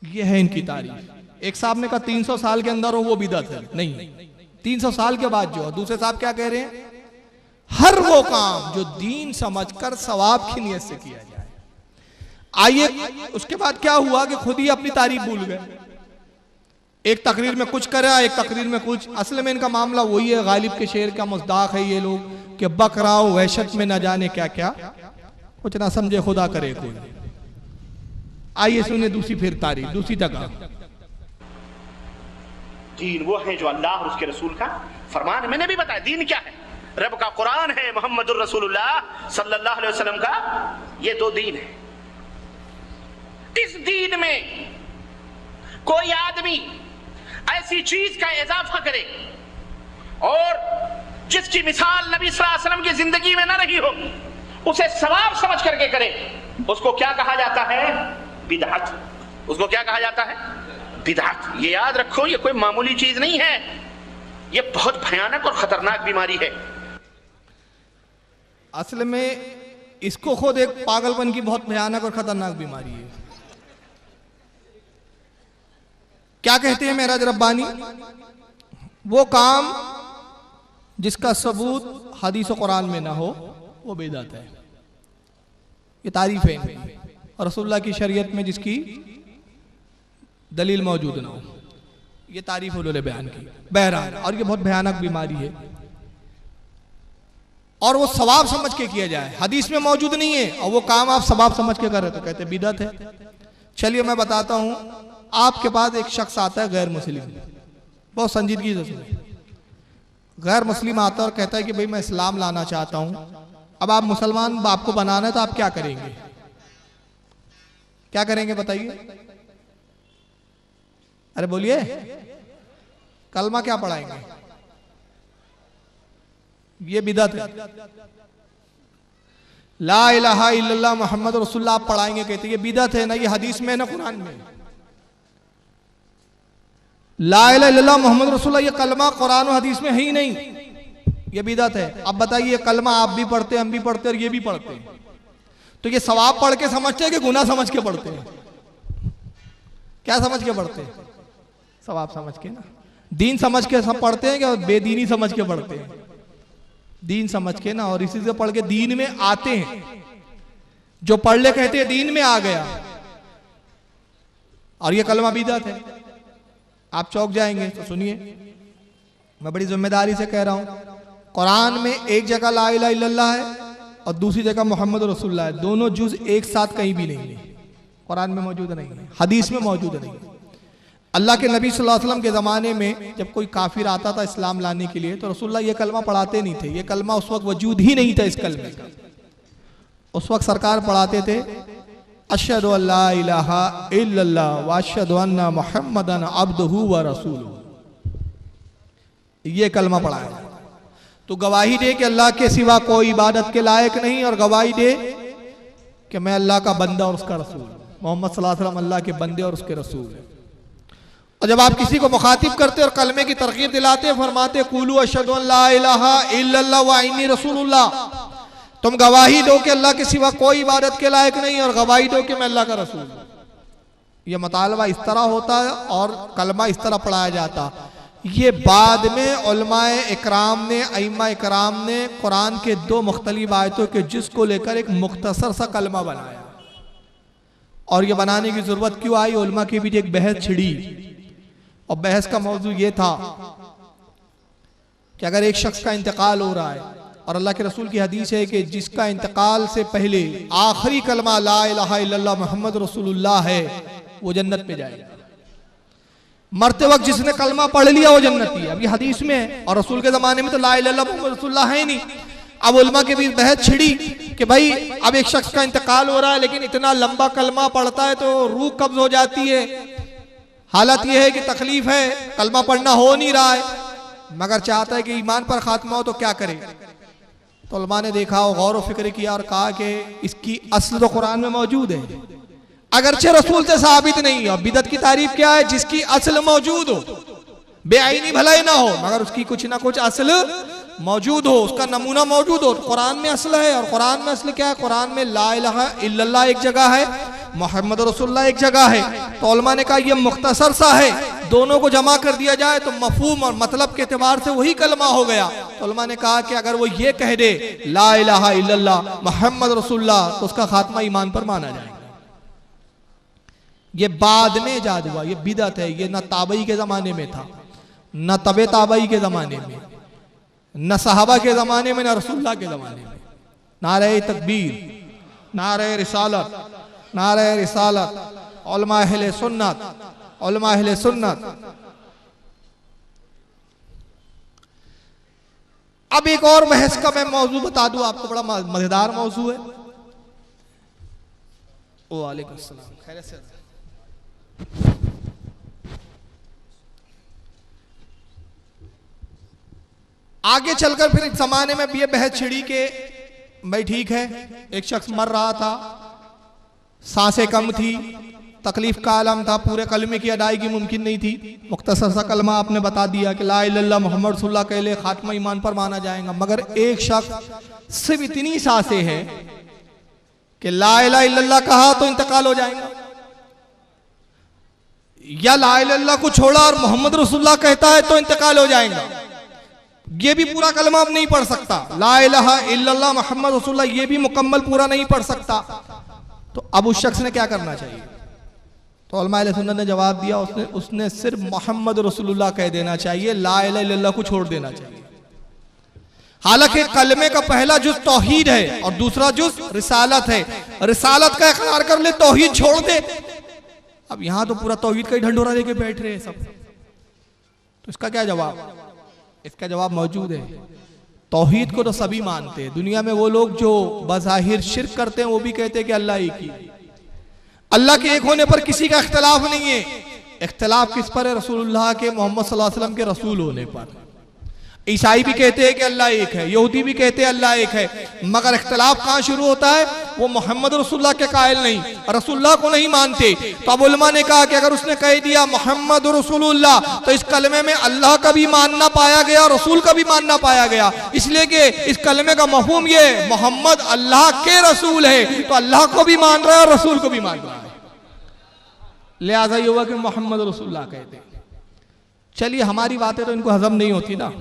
ये है इनकी तारीफ। एक साहब ने कहा 300 साल के अंदर हो वो बिदअत है, नहीं 300 साल के बाद जो। दूसरे साहब क्या कह रहे हैं? हर वो काम जो दीन समझकर सवाब की नियत से किया जाए। आइए उसके बाद क्या हुआ कि खुद ही अपनी तारीफ भूल गए। एक तकरीर में कुछ करा, एक तकरीर में कुछ। असल में इनका मामला वही है, गालिब के शेर का मुस्दाक है ये लोग कि बकराओ वहशत में न जाने क्या क्या, कुछ ना समझे खुदा करे कोई। आइए सुने दूसरी फिर तारीफ, दूसरी जगह। दीन वो है जो अल्लाह और उसके रसूल का फरमान है। मैंने भी बताया दीन क्या है, रब का कुरान है, मोहम्मदुर रसूलुल्लाह सल्लल्लाहु अलैहि वसल्लम का ये दो दीन है। इस दीन में कोई आदमी ऐसी चीज का इजाफा करे और जिसकी मिसाल नबी सल्लल्लाहु अलैहि वसल्लम की जिंदगी में ना रही हो, उसे सवाब समझ करके करे, उसको क्या कहा जाता है? बिदअत। उसको क्या कहा जाता है? बिदअत। ये याद रखो, ये कोई मामूली चीज नहीं है, ये बहुत भयानक और खतरनाक बीमारी है। असल में इसको खुद एक पागलपन की बहुत भयानक और खतरनाक बीमारी है। क्या कहते हैं मेराज रब्बानी? वो काम जिसका सबूत हदीस और कुरान में ना हो वो बिदअत है। ये तारीफ है इनकी। और रसूलुल्लाह की शरीयत में जिसकी दलील मौजूद ना हो, ये तारीफ उन्होंने बयान की। बहरहाल, और ये बहुत भयानक बीमारी है और वो सवाब समझ के किया जाए, हदीस में मौजूद नहीं है और वो काम आप सवाब समझ के कर रहे तो कहते बिदअत है। चलिए मैं बताता हूं, आपके पास एक शख्स आता है गैर मुस्लिम, बहुत संजीदगी से सुने। गैर मुस्लिम आता है और कहता है कि भाई मैं इस्लाम लाना चाहता हूं। अब आप मुसलमान आपको बनाना है तो आप क्या करेंगे? क्या करेंगे बताइए? अरे बोलिए, कलमा क्या पढ़ाएंगे? ये बिदअत है। ला इलाहा इल्लल्लाह मुहम्मद रसूलुल्लाह आप पढ़ाएंगे, कहते ये बिदअत है। ना ये हदीस में ना कुरान में। ला इलाहा इल्लल्लाह मुहम्मद रसूलुल्लाह ये कलमा कुरान और हदीस में है ही नहीं, ये बिदअत है। अब बताइए, कलमा आप भी पढ़ते, हम भी पढ़ते और ये भी पढ़ते हैं, तो ये सवाब पढ़ के समझते हैं कि गुनाह समझ के पढ़ते हैं? क्या समझ के पढ़ते हैं? सवाब समझ के ना। दीन समझ के सब पढ़ते हैं क्या बेदीनी समझ के पढ़ते हैं? दीन समझ के ना, और इसी से पढ़ के दीन में आते हैं। जो पढ़ ले कहते हैं दीन में आ गया, और ये कलमा बिदअत है। आप चौक जाएंगे तो सुनिए, मैं बड़ी जिम्मेदारी से कह रहा हूं, कुरान में एक जगह ला इलाहा इल्लल्लाह है और दूसरी जगह मोहम्मद रसूलुल्लाह है। दोनों जुज एक साथ कहीं भी नहीं है, कुरान में मौजूद नहीं है, हदीस में मौजूद नहीं है। अल्लाह के नबी सल्लल्लाहु अलैहि वसल्लम के ज़माने में जब कोई काफिर आता था इस्लाम लाने के लिए, तो रसूलुल्लाह ये कलमा पढ़ाते नहीं थे। ये कलमा उस वक्त वजूद ही नहीं था इस कलमे का। उस वक्त सरकार पढ़ाते थे अशहदु अल्ला इलाहा इल्लल्लाह व अशहदु अन्ना मुहम्मदन अब्दुहु व रसूलुहु। ये कलमा पढ़ाया तो गवाही दे कि अल्लाह के सिवा कोई इबादत के लायक नहीं, और गवाही दे कि मैं अल्लाह का बंदा और उसका रसूल। मोहम्मद सल्लल्लाहु अलैहि वसल्लम अल्लाह के बंदे और उसके रसूल हैं। और जब आप किसी को मुखातिब करते और कलमे की तरकीब दिलाते, फरमाते कुलू अशहदु अल्ला इलाहा इल्लल्लाह व इन्नी रसूलुल्लाह, तुम गवाही दो कि अल्लाह के सिवा कोई इबादत के लायक नहीं और गवाही दो कि मैं अल्लाह का रसूल हूं। यह मुतालबा इस तरह होता है और कलमा इस तरह पढ़ाया जाता। ये बाद में उलमाए इकराम ने, अइम्मा इकराम ने कुरान के दो मुख्तलिफ आयतों के जिसको लेकर एक मुख्तसर सा कलमा बनाया। और ये बनाने की जरूरत क्यों आई? उलमा के बीच एक बहस छिड़ी, और बहस का मौजू ये था कि अगर एक शख्स का इंतकाल हो रहा है, और अल्लाह के रसूल की हदीस है कि जिसका इंतकाल से पहले आखिरी कलमा ला इलाहा इल्लल्लाह मुहम्मद रसूलुल्लाह है, वो जन्नत में जाएगा। मरते वक्त जिसने कलमा पढ़ लिया वो जन्नती है। अब ये हदीस में है, और रसूल के जमाने में तो ला इलाहा इल्लल्लाह मुहम्मद रसूलुल्लाह है ही नहीं। अब उलमा के बीच बहस छिड़ी कि भाई अब एक शख्स का इंतकाल हो रहा है, लेकिन इतना लंबा कलमा पढ़ता है तो रूह कब्ज हो जाती है। हालत यह है कि तकलीफ है, कलमा पढ़ना हो नहीं रहा है, मगर चाहता है कि ईमान पर खात्मा हो, तो क्या करे? तो उलमा ने देखा और गौर व फिक्र किया और कहा कि इसकी असल तो कुरान में मौजूद है, अगरचे रसूल से साबित नहीं। और बिदअत की तारीफ क्या है? जिसकी असल मौजूद हो, बेआईनी भला ही ना हो, मगर उसकी कुछ ना कुछ असल मौजूद हो, उसका नमूना मौजूद हो। तो कुरान में असल है, और कुरान में असल क्या है? कुरान में ला इलाहा इल्लल्लाह एक जगह है, मोहम्मद रसूलुल्लाह एक जगह है। तो उलमा ने कहा यह मुख्तसर सा है, दोनों को जमा कर दिया जाए तो मफहूम और मतलब के एतबार से वही कलमा हो गया। तो उलमा ने कहा कि अगर वो ये कह दे ला इलाहा इल्लल्लाह मुहम्मद रसूलुल्लाह, तो उसका खात्मा ईमान पर माना जाएगा। ये बाद में ईजाद हुआ, ये बिदअत है। ये न ताबई के जमाने में था, न तबे ताबई के जमाने में, न सहाबा के जमाने में, न रसूलुल्लाह के जमाने में। नारे तकबीर, नारे रिसालत, नारे रिसालत, उलमा अहले सुन्नत, उलमा अहले सुन्नत। अब एक और बहस का मैं मौजू बता दूं आपको, बड़ा मजेदार मौजू है। वालेकुम अस्सलाम, खैरियत से। आगे चलकर फिर एक जमाने में ये बहस छिड़ी के भाई ठीक है, एक शख्स मर रहा था, सांसें कम थी, तकलीफ का आलम था, पूरे कलमे की अदायगी मुमकिन नहीं थी। मुख्तसर सा कलमा आपने बता दिया कि ला इलाहा इल्लल्लाह मुहम्मद रसूलुल्लाह कह ले, खात्मा ईमान पर माना जाएगा। मगर एक शख्स सिर्फ इतनी सांसें हैं कि ला इलाहा इल्लल्लाह कहा तो इंतकाल हो जाएगा, या ला इलाहा इल्लल्लाह को छोड़ा और मोहम्मद रसूलुल्लाह कहता है तो इंतकाल हो जाएगा। ये भी पूरा कलमा अब नहीं पढ़ सकता, ला इलाहा इल्लल्लाह मुहम्मद रसूलुल्लाह ये भी मुकम्मल पूरा नहीं पढ़ सकता। तो अब उस शख्स ने क्या करना चाहिए? तो उलमा अहले सुन्नत ने जवाब दिया, उसने सिर्फ मोहम्मद रसूलुल्लाह कह देना चाहिए, ला इलाहा इल्लल्लाह को छोड़ देना चाहिए। हालांकि कलमे का पहला जुज तौहीद है और दूसरा जुज रिसालत है। रिसालत का इकरार कर ले, तौहीद छोड़ दे। अब यहां तो पूरा तौहीद का ही ढंढोरा लेके बैठ रहे हैं सब, तो इसका क्या जवाब? इसका जवाब मौजूद है। तौहीद को तो सभी मानते हैं दुनिया में। वो लोग जो बज़ाहिर शिर्क करते हैं वो भी कहते हैं कि अल्लाह एक ही। अल्लाह के एक होने पर किसी का इख्तलाफ नहीं है। इख्तलाफ किस पर है? रसूलुल्लाह के, मोहम्मद सल्लल्लाहु अलैहि वसल्लम के रसूल होने पर। ईसाई भी कहते हैं कि अल्लाह एक है, यहूदी भी कहते हैं अल्लाह एक है, मगर इख्तलाफ कहां शुरू होता है? वो मोहम्मद रसूलुल्लाह के कायल नहीं, रसूलुल्लाह को नहीं मानते। तो अब उलमा ने कहा कि अगर उसने कह दिया मोहम्मद रसूलुल्लाह तो इस कलमे में अल्लाह का भी मानना पाया गया, रसूल का भी मानना पाया गया। इसलिए कि इस कलमे का मफहूम ये मोहम्मद अल्लाह के रसूल है, तो अल्लाह को भी मान रहा है और रसूल को भी मान रहा है, लिहाजा ये हुआ कि मोहम्मद रसूलुल्लाह कहते हैं। चलिए, हमारी बातें तो इनको हजम नहीं होती ना।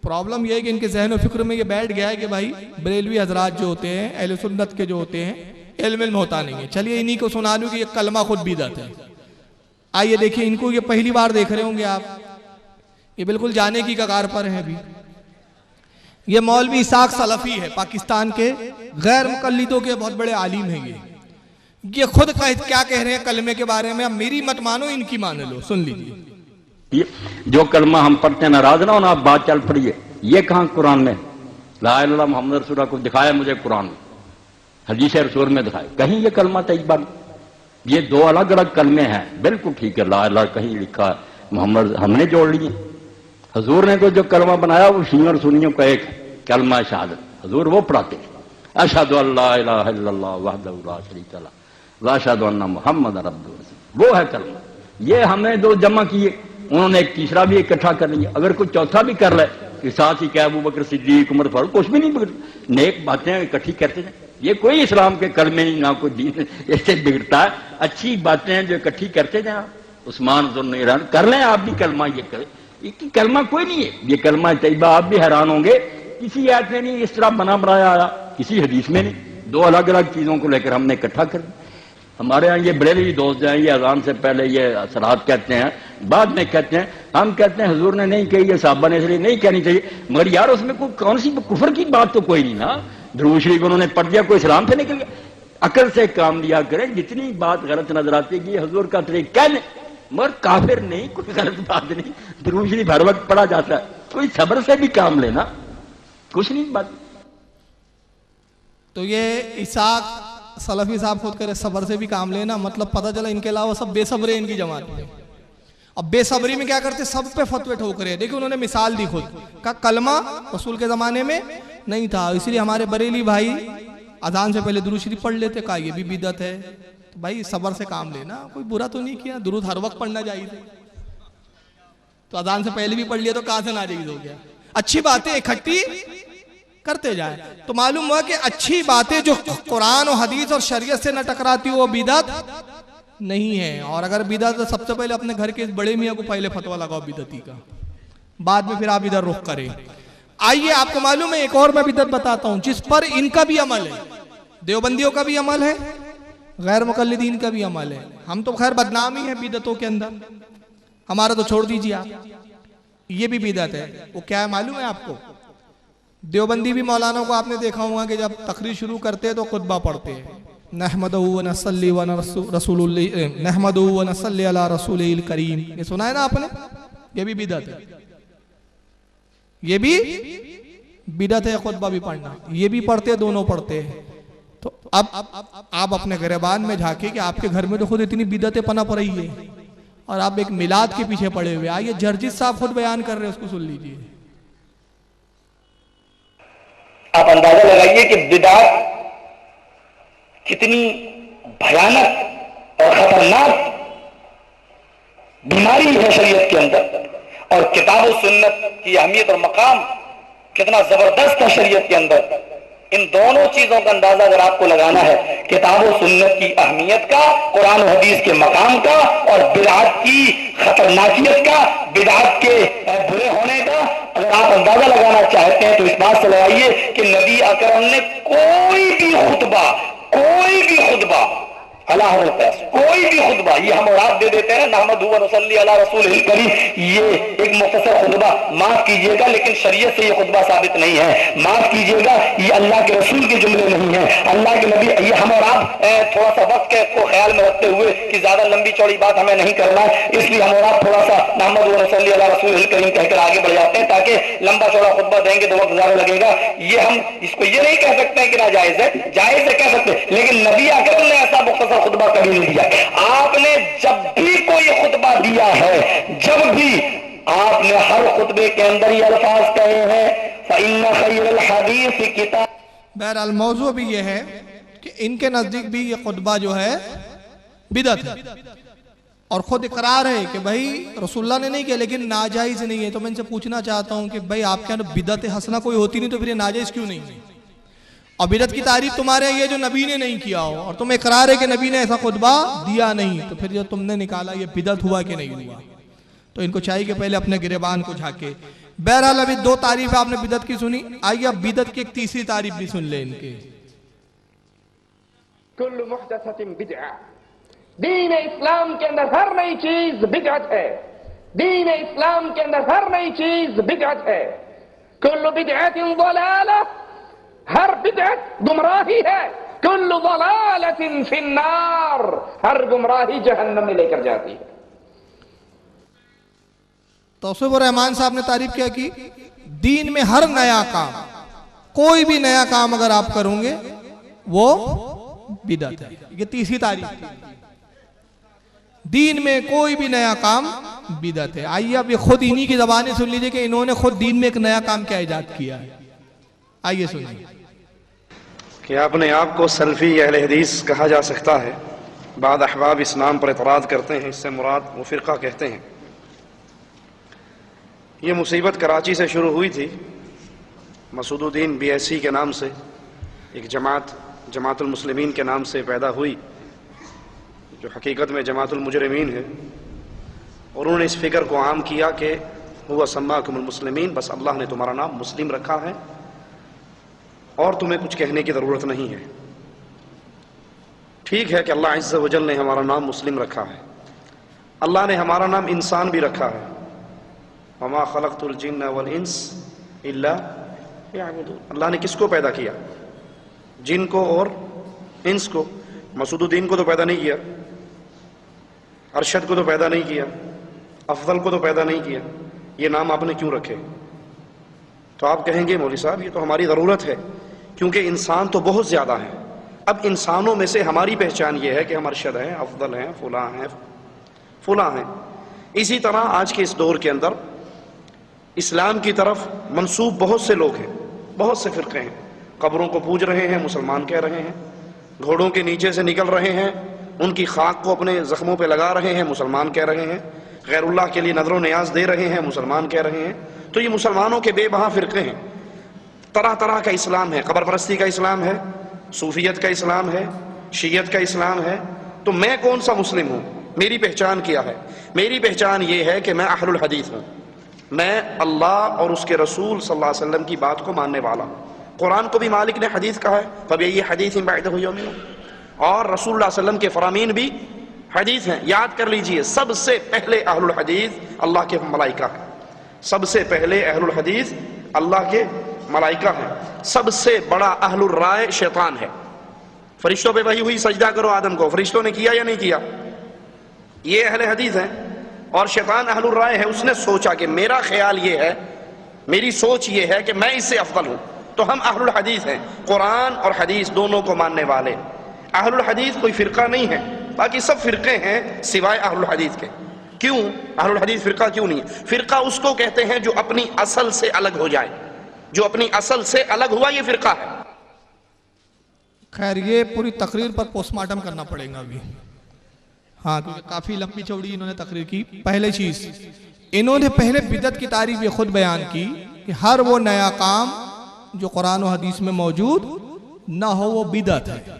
प्रॉब्लम यह है कि इनके जहन और फिक्र में ये बैठ गया है कि भाई बरेलवी हजरात जो होते हैं, अहले सुन्नत के जो होते हैं, इल्म होता नहीं है। चलिए इन्हीं को सुना लूं कि ये कलमा खुद बिदअत है। आइए देखिए, इनको ये पहली बार देख रहे होंगे आप, ये बिल्कुल जाने की कगार पर है अभी। ये मौलवी इसाक सलफी है, पाकिस्तान के गैर मुकल्लिदों के बहुत बड़े आलिम हैं। ये खुद क्या कह रहे हैं कलमे के बारे में। अब मेरी मत मानो, इनकी मान लो, सुन लीजिए। जो कलमा हम पढ़ते हैं, नाराज ना होना, आप बात चल पड़िए। ये कहां कुरान में ला इलाहा इल्लल्लाह मुहम्मद रसूलुल्लाह को दिखाया मुझे कुरान में, हदीस रसूल में दिखाया, कहीं ये कलमा तैयबा। ये दो अलग अलग कलमे हैं, बिल्कुल ठीक है। ला इलाहा कहीं लिखा है, मोहम्मद हमने जोड़ लिए। हजूर ने तो जो कलमा बनाया वो शियों और सुन्नियों का एक कलमा शहादत, हजूर वो पढ़ाते हैं, अशहदु अल्ला इलाहा इल्लल्लाह वहदहु ला शरीका लहु व अशहदु अन्ना मुहम्मदन अब्दुहु व रसूलुहु, वो है कलमा। ये हमें दो जमा किए, उन्होंने एक तीसरा भी इकट्ठा कर लिया। अगर कोई चौथा भी कर ले कि साथ ही क्या अबू बकर सिद्दीक, उमर फारूक, कुछ भी नहीं बिगड़, नेक बातें इकट्ठी करते हैं। ये कोई इस्लाम के कलमे नहीं, ना कोई दीन इससे बिगड़ता है। अच्छी बातें जो इकट्ठी करते जाए, उस्मान ज़ुन्नूरैन कर लें आप भी कलमा, ये करें, ये कलमा कोई नहीं है। ये कलमा तैयबा, आप भी हैरान होंगे, किसी आयत में नहीं इस तरह बना बनाया आया, किसी हदीस में नहीं। दो अलग अलग चीजों को लेकर हमने इकट्ठा कर दिया। हमारे यहाँ ये बरेलवी दोस्त हैं, ये अजान से पहले ये सलात कहते हैं, बाद में कहते हैं। हम कहते हैं हुजूर ने नहीं कही, ये साहबा ने, इसलिए नहीं कहनी चाहिए। मगर यार उसमें कोई कौन सी कुफर की बात तो कोई नहीं ना। दुरूद शरीफ उन्होंने पढ़ दिया, कोई इस्लाम से निकल गया। अकल से काम लिया करें, जितनी बात गलत नजर आती है कि हुजूर का तरीका कहने, मगर काफिर नहीं, कोई गलत बात नहीं। दुरूद शरीफ हर वक्त पढ़ा जाता है, कोई सब्र से भी काम लेना, कुछ नहीं बात। तो ये इसाक सलफी साहब खुद करे सब्र से भी काम लेना, मतलब पता चला इनके अलावा सब बेसब्रे इनकी जमात में। अब बेसब्री में क्या करते, सब पे फतवे ठोक रहे हैं। देखिए उन्होंने मिसाल दी खुद का, कलमा रसूल के जमाने में नहीं था, इसलिए हमारे बरेली भाई अजान से पहले दुरूद शरीफ पढ़ लेते, कहा ये भी बिदअत है। तो भाई सब्र से काम लेना, कोई बुरा तो नहीं किया, दुरूद हर वक्त पढ़ना चाहिए। तो अजान से पहले भी पढ़ लिया तो कहां से नाजायज हो गया। अच्छी बातें इकट्ठी करते जाए तो मालूम हुआ कि अच्छी बातें जो कुरान और हदीस और शरीयत से न टकराती वो बिदअत नहीं है। और अगर बिदअत तो सबसे पहले अपने घर के बड़े मियाँ को पहले फतवा लगाओ बिदअती का, बाद में फिर आप इधर रुख करें। आइए आपको मालूम है एक और मैं बिदअत बताता हूं जिस पर इनका भी अमल है, देवबंदियों का भी अमल है, गैर मुकल्लिदीन का भी अमल है। हम तो खैर बदनाम ही है बिदतों के अंदर, हमारा तो छोड़ दीजिए आप। ये भी बिदत है। वो क्या है मालूम है आपको? देवबंदी भी मौलाना को आपने देखा होगा कि जब तकरीर शुरू करते हैं तो खुतबा पढ़ते हैं, नहमदुहु व नसल्ली व नहमदुहु व नसल्ली अला रसूलिल करीम। ये सुना है ना आपने? ये भी बिदत है, ये भी बिदत है खुतबा भी पढ़ना। ये भी पढ़ते, दोनों पढ़ते हैं। तो अब आप अपने गिरबान में झांके कि आपके घर में तो खुद इतनी बिदतें पनप रही है और आप एक मिलाद के पीछे पड़े हुए। आइए जर्जिस साहब खुद बयान कर रहे हैं, उसको सुन लीजिए। आप अंदाजा लगाइए कि बिदअत कितनी भयानक और खतरनाक बीमारी है शरीयत के अंदर, और किताब और सुन्नत की अहमियत और मकाम कितना जबरदस्त है शरीयत के अंदर। इन दोनों चीजों का अंदाजा अगर आपको लगाना है, किताब और सुन्नत की अहमियत का, कुरान और हदीस के मकाम का, और बिदअत की खतरनाकियत का, बिदअत के बुरे होने का अगर आप अंदाजा लगाना चाहते हैं तो इस बात से लगाइए कि नबी अकरम ने कोई भी खुतबा अल्लाह कोई भी खुतबा, ये हम और आप दे देते हैं नहमदु व नसल्ली अला रसूलिल करीम, ये एक मुख्तसर खुतबा, माफ कीजिएगा लेकिन शरीयत से ये खुतबा साबित नहीं है। माफ कीजिएगा, ये अल्लाह के रसूल के जुमले नहीं है, अल्लाह के नबी। ये हम और आप थोड़ा सा वक्त को ख्याल में रखते हुए कि ज्यादा लंबी चौड़ी बात हमें नहीं करना है, इसलिए हम और आप थोड़ा सा नहमदु व नसल्ली अला रसूलिल करीम कहकर आगे बढ़ जाते हैं, ताकि लंबा चौड़ा खुतबा देंगे तो वक्त ज्यादा लगेगा। ये हम इसको ये नहीं कह सकते कि नाजायज है, जायज है कह सकते, लेकिन नबी अकरम ने ऐसा मुख्तसर खुतबा कभी नहीं दिया। आपने जब भी कोई खुतबा दिया है, जब भी आपने हर खुतबे के अंदर ये अल्फाज कहे हैं, फ़इन्न खैरुल हदीस किताब। बहरहाल मौजू भी ये है कि इनके नजदीक भी ये खुतबा जो है बिदत है, और खुद इकरार है कि भाई रसूलुल्लाह ने नहीं किया, लेकिन नाजायज नहीं है। तो मैं इनसे पूछना चाहता हूं कि भाई आपके यहाँ बिदत हसना कोई होती नहीं तो फिर ये नाजायज क्यों नहीं है? और बिदत की तारीफ तुम्हारे ये जो नबी ने नहीं किया हो, और तुम्हें इकरार है कि नबी ने ऐसा खुतबा दिया नहीं, तो फिर जो तुमने निकाला ये बिदत हुआ कि नहीं हुआ? तो इनको चाहिए कि पहले अपने गिरेबान को झाके। बहरहाल अभी दो तारीफ आपने बिदत की सुनी, आइए अब बिदत की एक तीसरी तारीफ भी सुन ले इनके। कुल्लु मुहदसतिन बिदअह, दीन इस्लाम के अंदर हर नई चीज बिदअत है। दीन इस्लाम के अंदर हर नई चीज बिदअत है। कुल्लु बिदअतिन ज़लाला, हर बिदअत गुमराही है। कुल्लु ज़लालतिन फिन्नार, हर गुमराही जहन्नम में लेकर जाती है। तौसीफुर रहमान साहब ने तारीफ क्या की? दीन में हर नया काम, कोई भी नया काम अगर आप करोगे वो बिदअत है। ये तीसरी तारीफ थी, दीन में कोई भी नया काम बिदअत है। आइए अब ये खुद इन्हीं की ज़बानी सुन लीजिए कि इन्होंने खुद दीन में एक नया काम क्या इजाद किया है। आइए सुनिए कि अपने आप को सल्फी अहले हदीस कहा जा सकता है। बाद अहबाब इस्लाम पर एतराज़ करते हैं, इससे मुराद वो फ़िरक़ा कहते हैं। ये मुसीबत कराची से शुरू हुई थी। मसूदुद्दीन BSc के नाम से एक जमातुल मुस्लिमीन के नाम से पैदा हुई, जो हकीकत में जमातुल मुजरिमीन है, और उन्होंने इस फ़िक्र को आम किया कि हुवा सम्माकुमुल मुस्लिमीन, बस अल्लाह ने तुम्हारा नाम मुस्लिम रखा है और तुम्हें कुछ कहने की ज़रूरत नहीं है। ठीक है कि अल्लाह अज़्ज़ व जल ने हमारा नाम मुस्लिम रखा है, अल्लाह ने हमारा नाम इंसान भी रखा है। वमा खलक़तुल जिन्न वल इंस इल्ला लियअबुदून। अल्लाह ने किसको पैदा किया? जिन को और इंस को। मसूदुद्दीन को तो पैदा नहीं किया, अरशद को तो पैदा नहीं किया, अफजल को तो पैदा नहीं किया। ये नाम आपने क्यों रखे? तो आप कहेंगे मौलवी साहब ये तो हमारी ज़रूरत है, क्योंकि इंसान तो बहुत ज़्यादा है। अब इंसानों में से हमारी पहचान ये है कि हम अरशद हैं, अफजल हैं, फुला हैं। इसी तरह आज के इस दौर के अंदर इस्लाम की तरफ मंसूब बहुत से लोग हैं, बहुत से फ़िरक़े हैं। कब्रों को पूज रहे हैं, मुसलमान कह रहे हैं। घोड़ों के नीचे से निकल रहे हैं, उनकी खाक को अपने ज़ख्मों पे लगा रहे हैं, मुसलमान कह रहे हैं। गैरुल्लाह के लिए नज़र व नियाज दे रहे हैं, मुसलमान कह रहे हैं। तो ये मुसलमानों के बेबहा फ़िरक़े हैं। तरह तरह का इस्लाम है, कब्र परस्ती का इस्लाम है, सूफियत का इस्लाम है, शीयत का इस्लाम है। तो मैं कौन सा मुस्लिम हूँ? मेरी पहचान क्या है? मेरी पहचान ये है कि मैं अहलुल हदीस हूँ। मैं अल्लाह और उसके रसूल सल्लल्लाहु अलैहि वसल्लम की बात को मानने वाला हूँ। कुरान को भी मालिक ने हदीस कहा है, तब ये हदीस और रसूलुल्लाह सल्लल्लाहु अलैहि वसल्लम के फरामीन भी हदीस हैं। याद कर लीजिए, सबसे पहले अहलुल हदीस अल्लाह के मलाइका है। सबसे पहले अहलुल हदीस अल्लाह के मलाइका है। सबसे बड़ा अहलुर राय शैतान है। फरिश्तों पे वही हुई, सजदा करो आदम को, फरिश्तों ने किया या नहीं किया? ये अहले हदीस है। और शैतान अहलुर राय है, उसने सोचा कि मेरा ख्याल ये है, मेरी सोच ये है कि मैं इससे अफजल हूं, तो हम अहलुल हदीस हैं। कुरान और हदीस दोनों को मानने वाले। अहलुल हदीस कोई फिरका नहीं है, बाकी सब फिरके हैं सिवाय अहलुल हदीस के। क्यों अहलुल हदीस फिरका क्यों नहीं है? फिरका उसको कहते हैं जो अपनी असल से अलग हो जाए। जो अपनी असल से अलग हुआ, ये फिरका है। खैर, ये पूरी तकरीर पर पोस्टमार्टम करना पड़ेगा अभी। हाँ, क्योंकि काफी लंबी चौड़ी इन्होंने तकरीर की। पहले चीज, इन्होंने पहले बिदअत की तारीफ ये खुद बयान की कि हर वो नया काम जो कुरान और हदीस में मौजूद ना हो वो बिदअत है।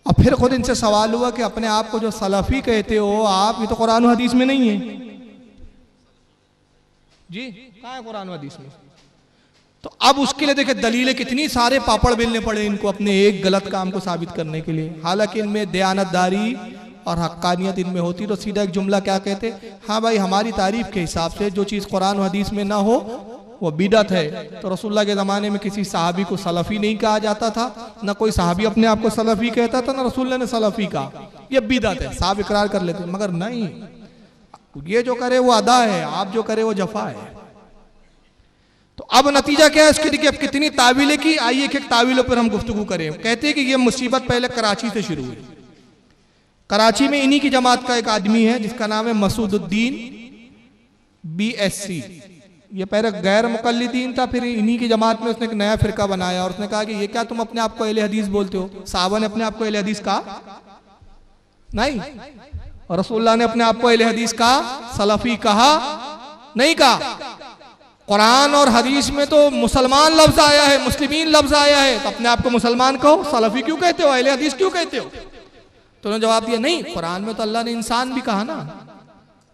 और फिर खुद इनसे सवाल हुआ कि अपने आप को जो सलफी कहते हो आप, ये तो कुरान और हदीस में नहीं है जी, कहाँ है कुरान और हदीस में? तो अब उसके लिए देखिए दलीलें कितनी सारे पापड़ बेलने पड़े इनको अपने एक गलत काम को साबित करने के लिए। हालांकि इनमें दयानतदारी और हक्कानियत इनमें होती तो सीधा एक जुमला क्या कहते, हाँ भाई हमारी तारीफ के हिसाब से जो चीज़ कुरान और हदीस में ना हो वो बिदअत है। तो रसूलुल्लाह के ज़माने में किसी सहाबी को सलफ़ी नहीं कहा जाता था, ना कोई सहाबी अपने आप को सलफ़ी कहता था, ना रसूलुल्लाह ने सलफ़ी कहा। ये बिदअत है, साहब इकरार कर लेते, मगर नहीं, ये जो करे वो अदा है, आप जो करे वो जफा है। तो अब नतीजा क्या है इसकी? देखिए अब कितनी तावीलें की, आइए एक एक तावीलों पर हम गुफ्तगू करें। कहते हैं कि ये मुसीबत पहले कराची से शुरू हुई। कराची में इन्हीं की जमात का एक आदमी है जिसका नाम है मसूदुद्दीन BSc। ये पहले गैर मुकल्लिदीन था, फिर इन्हीं की जमात में उसने एक नया फिरका बनाया और उसने कहा कि ये क्या तुम अपने आप को अहले हदीस बोलते हो? साहबा ने अपने आप को अहले हदीस कहा नहीं, और रसूलुल्लाह ने अपने आप को अहले हदीस कहा, सलफी कहा नहीं कहा। कुरान और हदीस में तो मुसलमान लफ्ज आया है, मुस्लिमीन लफ्ज आया है, तो अपने आप को मुसलमान कहो, सलफी क्यों कहते हो, अहले हदीस क्यों कहते हो? तो उन्होंने जवाब दिया नहीं, कुरान में तो अल्लाह ने इंसान भी कहा ना,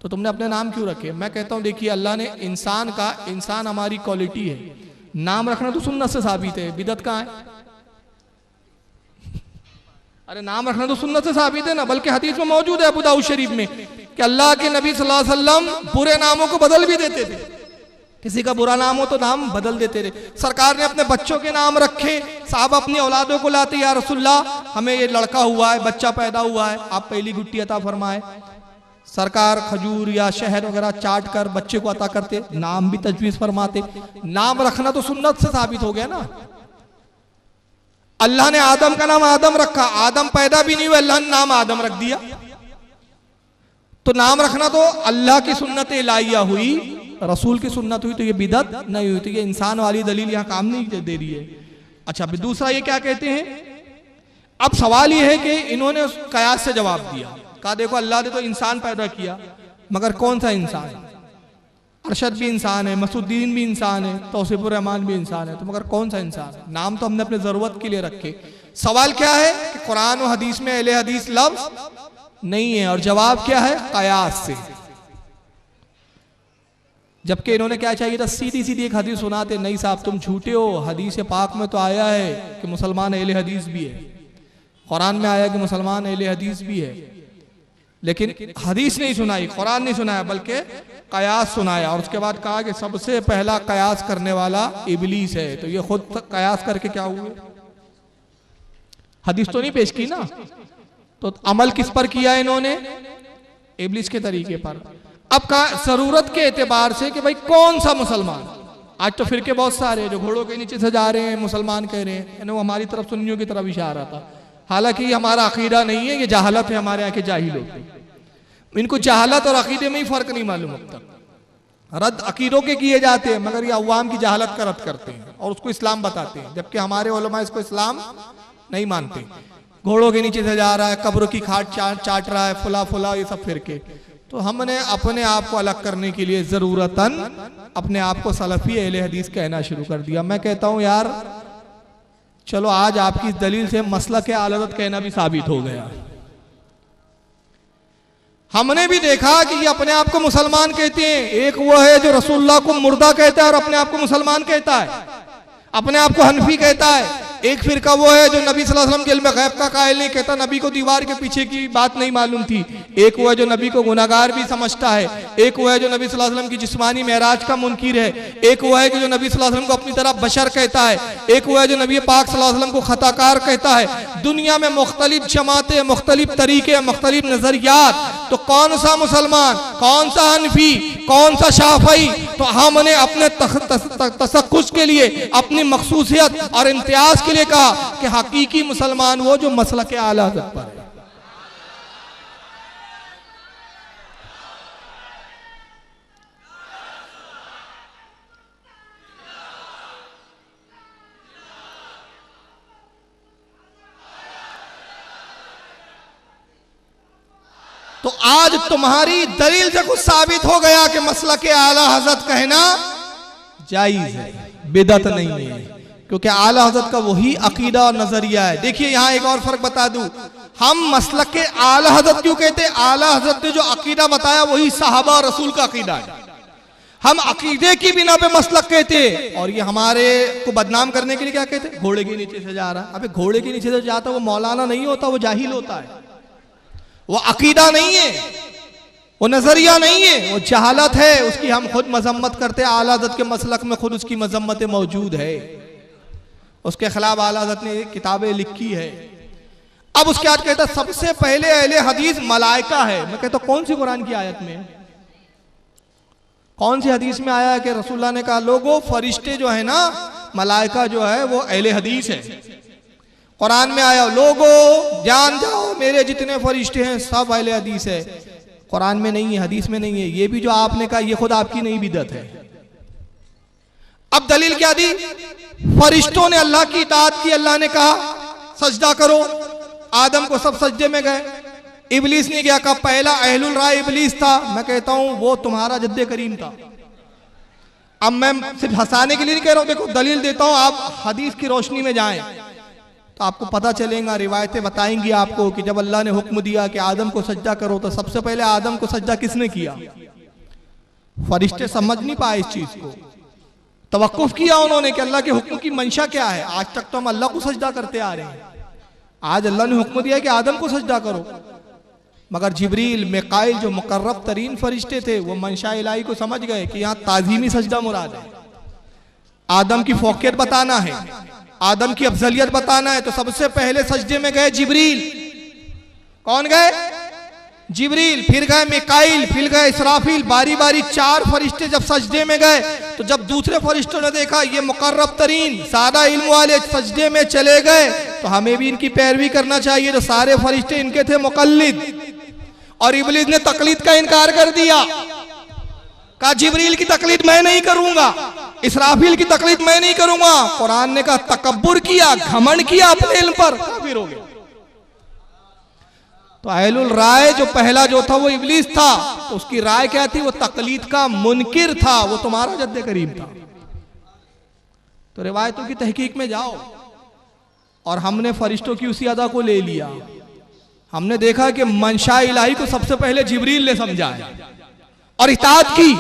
तो तुमने अपने नाम क्यों रखे? मैं कहता हूं देखिए, अल्लाह ने इंसान का, इंसान हमारी क्वालिटी है, नाम रखना तो सुन्नत से साबित है, बिदअत कहाँ है? अरे नाम रखना तो सुन्नत से साबित है ना, बल्कि हदीस में मौजूद है अबू दाऊद शरीफ में कि अल्लाह के नबी सल्लल्लाहु अलैहि वसल्लम बुरे नामों को बदल भी देते थे। किसी का बुरा नाम हो तो नाम बदल देते थे। सरकार ने अपने बच्चों के नाम रखे, साहब अपनी औलादों को लाते, या रसूलुल्लाह हमें ये लड़का हुआ है, बच्चा पैदा हुआ है, आप पहली गुट्टी अता फरमाए। सरकार खजूर या शहद वगैरह चाट कर बच्चे को अता करते, नाम भी तजवीज फरमाते। नाम रखना तो सुन्नत से साबित हो गया ना। अल्लाह ने आदम का नाम आदम रखा, आदम पैदा भी नहीं हुआ, अल्लाह ने नाम आदम रख दिया। तो नाम रखना तो अल्लाह की सुन्नत इलाहिया हुई, रसूल की सुन्नत हुई, तो ये बिदअत नहीं हुई। तो ये इंसान वाली दलील यहाँ काम नहीं दे रही है। अच्छा, फिर दूसरा ये क्या कहते हैं, अब सवाल ये है कि इन्होंने उस कयास से जवाब दिया, कहा देखो अल्लाह ने तो इंसान पैदा किया, मगर कौन सा इंसान? अरशद भी इंसान है, मसूदुद्दीन भी इंसान है, तौसीफुर रहमान भी इंसान है, तो मगर कौन सा इंसान? नाम तो हमने अपने जरूरत के लिए रखे। सवाल क्या है कि कुरान और हदीस में अहले हदीस लफ्ज नहीं है, और जवाब क्या है? कयास से। जबकि इन्होंने क्या चाहिए था, सीधी सीधी एक हदीस सुनाते, नहीं साहब तुम झूठे हो, हदीस पाक में तो आया है कि मुसलमान अहले हदीस भी है, कुरान में आया कि मुसलमान अहले हदीस भी है, लेकिन हदीस नहीं सुनाई, कुरान नहीं सुनाया, बल्कि कयास सुनाया। और उसके बाद कहा कि सबसे पहला कयास करने वाला इबलीस है। तो ये खुद कयास करके क्या हुए? हदीस तो नहीं पेश की ना, तो अमल किस पर किया इन्होंने? इबलीस के तरीके पर। अब कहा जरूरत के एतबार से कि भाई कौन सा मुसलमान? आज तो फिरके बहुत सारे जो घोड़ों के नीचे से जा रहे हैं, मुसलमान कह रहे हैं, वो हमारी तरफ सुन्नियों की तरफ इशारा था। हालांकि हमारा अकीदा नहीं है, ये जहालत है, हमारे यहाँ के जाहिल लोग, इनको जहालत और अकीदे में ही फर्क नहीं मालूम। अब तक रद्द अकीदों के किए जाते हैं, मगर ये अवाम की जहालत का रद्द करते हैं और उसको इस्लाम बताते हैं, जबकि हमारे उलमा इसको इस्लाम नहीं मानते। घोड़ों के नीचे से जा रहा है, कब्र की खाट चाट रहा है, फुला फुला, ये सब फिरके। तो हमने अपने आप को अलग करने के लिए जरूरतन अपने आप को सलफी अहले हदीस कहना शुरू कर दिया। मैं कहता हूं यार चलो आज आपकी इस दलील से मसलक आलदत कहना भी साबित हो गया। हमने भी देखा कि ये अपने आप को मुसलमान कहते हैं। एक वो है जो रसूलुल्लाह को मुर्दा कहता है और अपने आप को मुसलमान कहता है, अपने आप को हनफी कहता है। एक फिरका वो है जो नबी सल्लल्लाहु अलैहि वसल्लम के इल्म गैब का कायल नहीं, कहता नबी को दीवार के पीछे की बात नहीं मालूम थी। एक वो है जो नबी को गुनाहगार भी समझता है। एक वो है जो नबी सल्लल्लाहु अलैहि वसल्लम की जिस्मानी मेराज का मुनकिर है। एक वो है कि जो नबी सल्लल्लाहु अलैहि वसल्लम को अपनी तरह बशर कहता है। एक वो है जो नबी पाक सल्लल्लाहु अलैहि वसल्लम को खताकार कहता है। दुनिया में मुख्तलिफ जमातें, मुख्तलिफ तरीके, मुख्तलिफ नजरियात, तो कौन सा मुसलमान, कौन सा हनफी, कौन सा शाफई, तो हमने अपने तसक्कुस के लिए, अपनी मखसूसियत और इम्तियाज के लिए कहा कि हकीकी मुसलमान वो जो मसलक आला हज़रत पर है। तो आज तुम्हारी दलील से कुछ साबित हो गया कि मसलक आला हज़रत कहना जायज है, बिदअत नहीं है, क्योंकि आला हज़रत का वही अकीदा और नजरिया है। देखिए यहां एक और फर्क बता दूं, हम मसलक के आला हज़रत क्यों कहते हैं? आला हज़रत ने जो अकीदा बताया वही सहाबा और रसूल का अकीदा है। हम अकीदे की बिना पे मसलक कहते हैं, और ये हमारे को बदनाम करने के लिए क्या कहते हैं? घोड़े के नीचे से जा रहा। अबे घोड़े के नीचे से जाता वो मौलाना नहीं होता, वो जाहिल होता है। वो अकीदा नहीं है, वो नजरिया नहीं है, वो जहालत है। उसकी हम खुद मजम्मत करते हैं। आला हज़रत के मसलक में खुद उसकी मजम्मतें मौजूद है। उसके खिलाफ आला हज़रत ने किताबें लिखी है। अब उसके बाद कहता सबसे पहले अहले हदीस मलाइका है। मैं कहता कौन सी कुरान की आयत में, कौन सी हदीस में आया है कि रसूलुल्लाह ने कहा लोगों फरिश्ते जो है ना, मलाइका जो है वो अहले हदीस है? कुरान में आया लोगों जान जाओ मेरे जितने फरिश्ते हैं सब अहले हदीस है। कुरान में नहीं है, हदीस में नहीं है। ये भी जो आपने कहा ये खुद आपकी नहीं बिदअत है। अब दलील क्या दी? फरिश्तों ने अल्लाह की इताअत की। अल्लाह ने कहा सजदा करो, आदम को सब सजदे में गए। इबलीस ने क्या कहा? पहला अहलुल राय इबलीस था। मैं कहता हूं वो तुम्हारा जद्दे करीम था। अब मैं सिर्फ हंसाने के लिए नहीं कह रहा हूं, देखो दलील देता हूं, आप हदीस की रोशनी में जाएं तो आपको पता चलेगा। रिवायतें बताएंगी आपको कि जब अल्लाह ने हुक्म दिया कि आदम को सजदा करो, तो सबसे पहले आदम को सजदा किसने किया? फरिश्ते समझ नहीं पाए इस चीज को, तवक्कुफ किया उन्होंने कि अल्लाह के हुक्म की मंशा क्या है। आज तक तो हम अल्लाह को सजदा करते आ रहे हैं, आज अल्लाह ने हुक्म दिया कि आदम को सजदा करो। मगर जिब्रील, मिकाईल जो मुकर्रब तरीन फरिश्ते थे, वो मंशा इलाही को समझ गए कि यहाँ ताजीमी सजदा मुराद है। आदम की फौकियत बताना है, आदम की अफजलियत बताना है, तो सबसे पहले सजदे में गए जिब्रील। कौन गए? जिब्रील। फिर गए मिकाईल, फिर गए इसराफील। बारी बारी चार फरिश्ते जब सजदे में गए, तो जब दूसरे फरिश्तों ने देखा ये मुकर्रब तरीन सादा इल्म वाले सजदे में चले गए, तो हमें भी इनकी पैरवी करना चाहिए। तो सारे फरिश्ते इनके थे मुकल्लिद, और इबलीस ने तकलीद का इनकार कर दिया। कहा जिब्रील की तकलीद मैं नहीं करूंगा, इसराफील की तकलीद मैं नहीं करूंगा। कुरान ने कहा तकब्बुर किया, घमंड किया अपने इल्म पर, काफिर हो गया। तो अहलुल राय जो पहला जो था वो इबलीस था, तो उसकी राय क्या थी? वो तकलीद का मुनकिर था, वो तुम्हारा जद्दे करीम था। तो रिवायतों की तहकीक में जाओ, और हमने फरिश्तों की उसी अदा को ले लिया। हमने देखा कि मंशा इलाही को सबसे पहले जिब्रील ने समझा है और इताअत की।